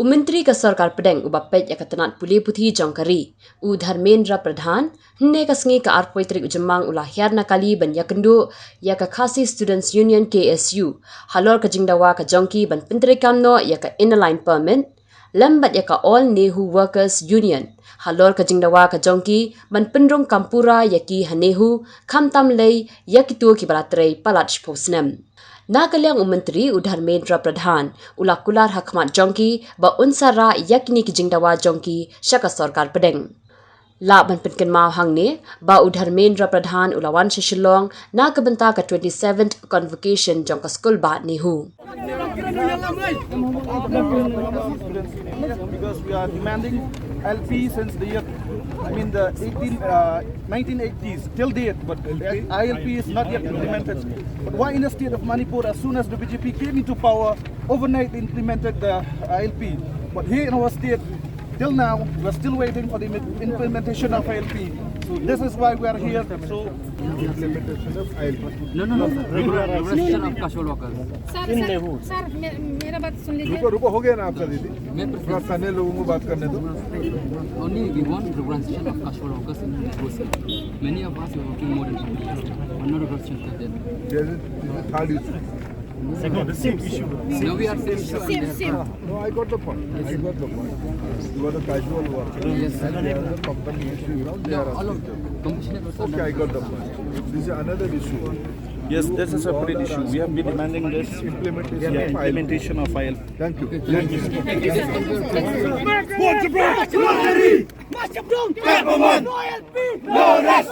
Myntri ka sarkar pedeng ubapet ya katanat Pule Puthi Jong kari u Dharmendra Pradhan hne ka sngi ka arpoitri ujemang ulah Hiar Nakali ban ya kendu ya ka Khasi Students Union KSU halor ka jingdawa ka jongki ban pentri kamno ya ka inline permit lambat ya ka All Nehu Workers Union halor ka jingdawa ka jongki ban pendrong kampura ya ki Nehu khamtam lei ya ki tu ki baratrei palat posnem Naka Myntri u Dharmendra Pradhan ulah kular hakmat jongki ba unsara yakni ki jingdawa jongki syaka sarkar pedeng. La ban penken mau hangne ba u Dharmendra Pradhan ulawan shishilong na ka bynta ka 27th convocation jong ka school ba Nehu. Because we are demanding LP since the year, the 1980s till date, but ILP is not yet implemented. But why in the state of Manipur, as soon as the BJP came into power, overnight implemented the ILP. But here in our state, till now, we are still waiting for the implementation of ILP. So this is why we are here. So implementation of ILP. No, regulation of casual workers. Sir मेरा बात सुन लीजिए. रुको हो गया ना आपका दीदी. थोड़ा सामने लोगों को बात करने दो. Only we want regulation of casual workers in Russia. Many of us are working more than 20 years. No regulation of that. There is third issue. the same issue. Now we are same. No, I got the point. You are the casual worker. Yes, sir. And they are the company issue. They are all of okay, I got the point. This is another issue. Yes, this is a separate issue. We have been demanding this implementation of ILP. Thank you. No rest.